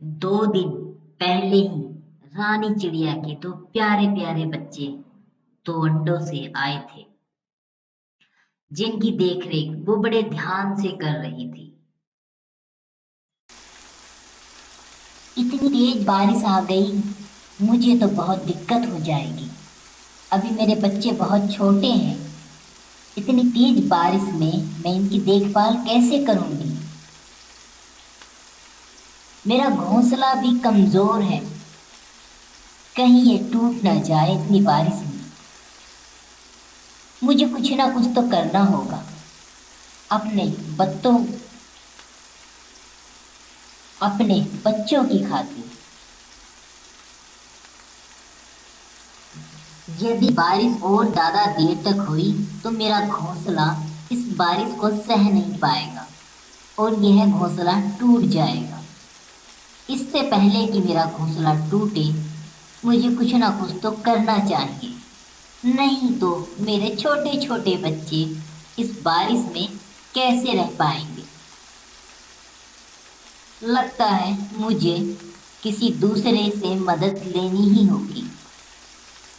2 दिन पहले ही रानी चिड़िया के दो प्यारे प्यारे बच्चे दो अंडों से आए थे, जिनकी देखरेख वो बड़े ध्यान से कर रही थी। इतनी तेज बारिश आ गई, मुझे तो बहुत दिक्कत हो जाएगी। अभी मेरे बच्चे बहुत छोटे हैं। इतनी तेज बारिश में मैं इनकी देखभाल कैसे करूंगी? मेरा घोंसला भी कमजोर है, कहीं ये टूट न जाए इतनी बारिश में। मुझे कुछ ना कुछ तो करना होगा अपने बच्चों अपने बच्चों की खातिर। यदि बारिश और ज्यादा देर तक हुई तो मेरा घोंसला इस बारिश को सह नहीं पाएगा और यह घोंसला टूट जाएगा। इससे पहले कि मेरा घोंसला टूटे, मुझे कुछ ना कुछ तो करना चाहिए, नहीं तो मेरे छोटे छोटे बच्चे इस बारिश में कैसे रह पाएंगे। लगता है मुझे किसी दूसरे से मदद लेनी ही होगी।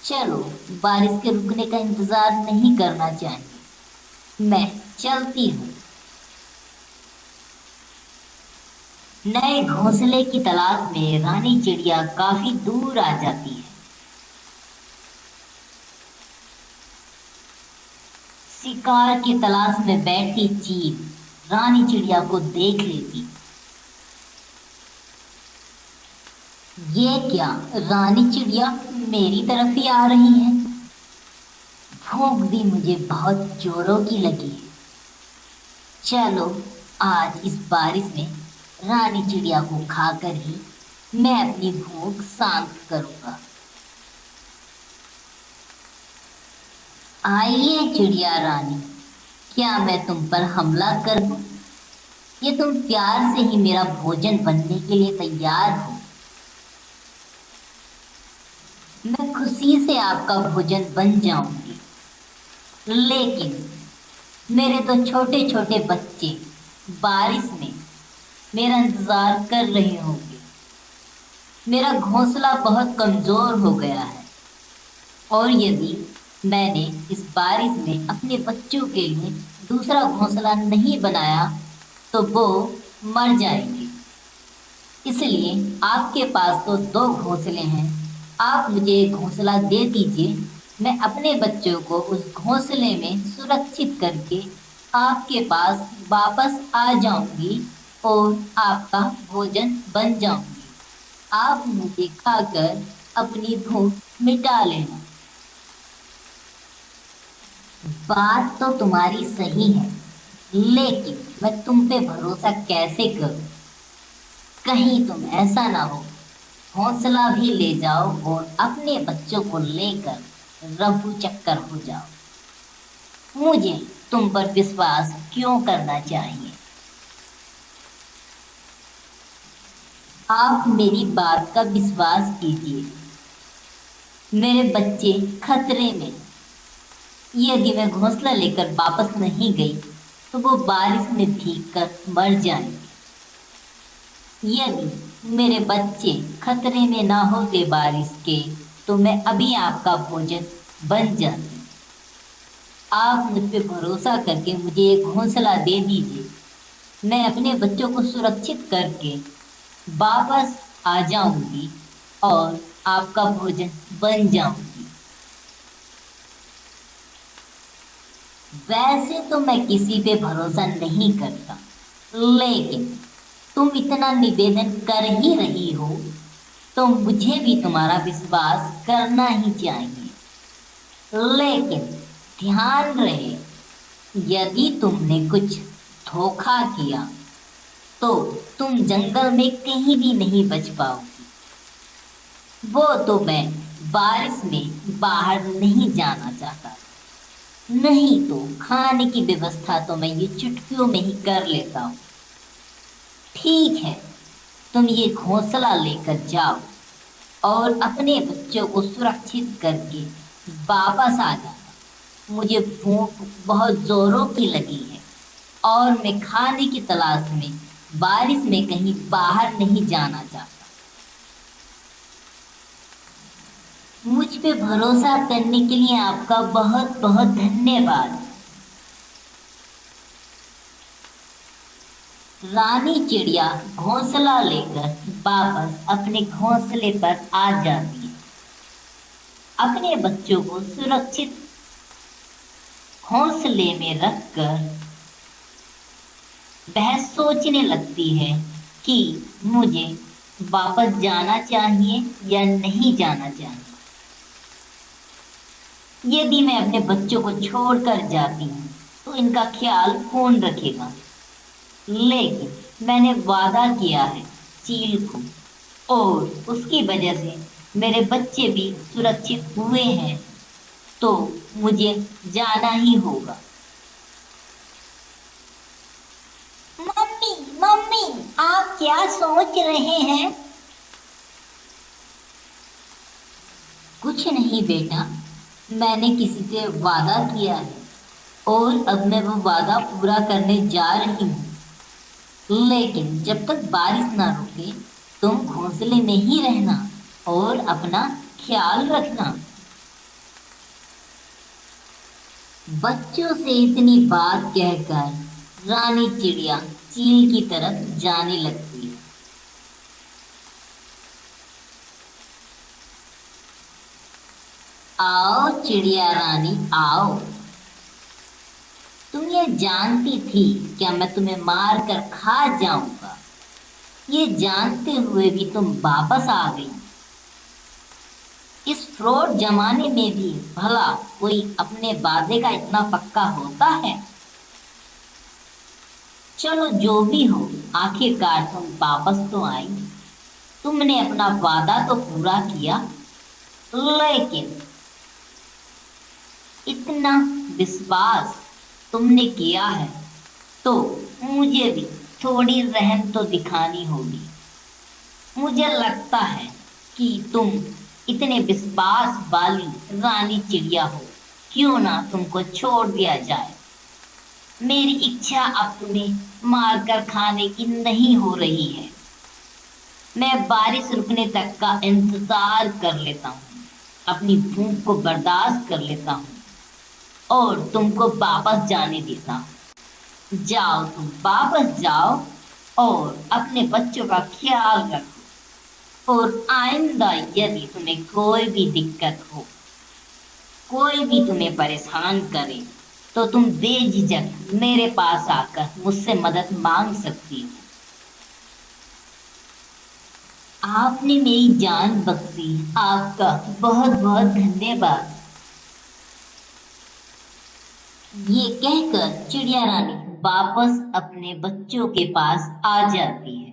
चलो, बारिश के रुकने का इंतजार नहीं करना चाहिए, मैं चलती हूँ। नए घोंसले की तलाश में रानी चिड़िया काफी दूर आ जाती है। शिकार की तलाश में बैठी चील रानी चिड़िया को देख लेती। ये क्या, रानी चिड़िया मेरी तरफ ही आ रही है। भूख भी मुझे बहुत जोरों की लगी है। चलो, आज इस बारिश में रानी चिड़िया को खाकर ही मैं अपनी भूख शांत करूंगा। आइए चिड़िया रानी, क्या मैं तुम पर हमला कर दूं? ये तुम प्यार से ही मेरा भोजन बनने के लिए तैयार हो। मैं खुशी से आपका भोजन बन जाऊंगी, लेकिन मेरे तो छोटे छोटे बच्चे बारिश में मेरा इंतजार कर रहे होंगे। मेरा घोंसला बहुत कमजोर हो गया है और यदि मैंने इस बारिश में अपने बच्चों के लिए दूसरा घोंसला नहीं बनाया तो वो मर जाएंगे। इसलिए आपके पास तो 2 घोंसले हैं, आप मुझे एक घोंसला दे दीजिए। मैं अपने बच्चों को उस घोंसले में सुरक्षित करके आपके पास वापस आ जाऊंगी और आपका भोजन बन जाऊंगी। आप मुझे खाकर अपनी भूख मिटा लेना। बात तो तुम्हारी सही है, लेकिन मैं तुम पे भरोसा कैसे करूं? कहीं तुम ऐसा ना हो हौसला भी ले जाओ और अपने बच्चों को लेकर रफू चक्कर हो जाओ। मुझे तुम पर विश्वास क्यों करना चाहिए? आप मेरी बात का विश्वास कीजिए। मेरे बच्चे खतरे में। यदि मैं घोंसला लेकर वापस नहीं गई तो वो बारिश में भीगकर मर जाएंगे। यदि मेरे बच्चे खतरे में ना होते बारिश के, तो मैं अभी आपका भोजन बन जाती। आप मुझ पे भरोसा करके मुझे एक घोंसला दे दीजिए, मैं अपने बच्चों को सुरक्षित करके वापस आ जाऊंगी और आपका भोजन बन जाऊंगी। वैसे तो मैं किसी पे भरोसा नहीं करता, लेकिन तुम इतना निवेदन कर ही रही हो तो मुझे भी तुम्हारा विश्वास करना ही चाहिए। लेकिन ध्यान रहे, यदि तुमने कुछ धोखा किया तो तुम जंगल में कहीं भी नहीं बच पाओगी। वो तो मैं बारिश में बाहर नहीं जाना चाहता, नहीं तो खाने की व्यवस्था तो मैं ये चुटकियों में ही कर लेता हूँ। ठीक है, तुम ये घोंसला लेकर जाओ और अपने बच्चों को सुरक्षित करके वापस आ जाना। मुझे भूख बहुत जोरों की लगी है और मैं खाने की तलाश में बारिश में कहीं बाहर नहीं जाना चाहता। मुझ पे भरोसा करने के लिए आपका बहुत बहुत धन्यवाद। रानी चिड़िया घोंसला लेकर वापस अपने घोंसले पर आ जाती है। अपने बच्चों को सुरक्षित घोंसले में रखकर वह सोचने लगती है कि मुझे वापस जाना चाहिए या नहीं जाना चाहिए। यदि मैं अपने बच्चों को छोड़कर जाती हूँ तो इनका ख्याल कौन रखेगा। लेकिन मैंने वादा किया है चील को, और उसकी वजह से मेरे बच्चे भी सुरक्षित हुए हैं, तो मुझे जाना ही होगा। मम्मी मम्मी, आप क्या सोच रहे हैं? कुछ नहीं बेटा, मैंने किसी से वादा किया है और अब मैं वो वादा पूरा करने जा रही हूँ। लेकिन जब तक बारिश ना रुके तुम घोंसले में ही रहना और अपना ख्याल रखना। बच्चों से इतनी बात कहकर रानी चिड़िया चील की तरफ जाने लगती है। आओ चिड़िया रानी आओ। तुम ये जानती थी क्या मैं तुम्हें मार कर खा जाऊंगा? ये जानते हुए भी तुम वापस आ गई। इस फ्रॉड जमाने में भी भला कोई अपने वादे का इतना पक्का होता है? चलो जो भी हो, आखिरकार तुम वापस तो आई। तुमने अपना वादा तो पूरा किया, लेकिन इतना विश्वास तुमने किया है तो मुझे भी थोड़ी रहम तो दिखानी होगी। मुझे लगता है कि तुम इतने विश्वास वाली रानी चिड़िया हो, क्यों ना तुमको छोड़ दिया जाए। मेरी इच्छा अब तुम्हें मारकर खाने की नहीं हो रही है। मैं बारिश रुकने तक का इंतजार कर लेता हूँ, अपनी भूख को बर्दाश्त कर लेता हूँ और तुमको वापस जाने देता हूँ। जाओ, तुम वापस जाओ और अपने बच्चों का ख्याल रखो। और आइंदा यदि तुम्हें कोई भी दिक्कत हो, कोई भी तुम्हें परेशान करे, तो तुम बेझिझक मेरे पास आकर मुझसे मदद मांग सकती हो। आपने मेरी जान बख्शी, आपका बहुत बहुत धन्यवाद। ये कहकर चिड़िया रानी वापस अपने बच्चों के पास आ जाती है।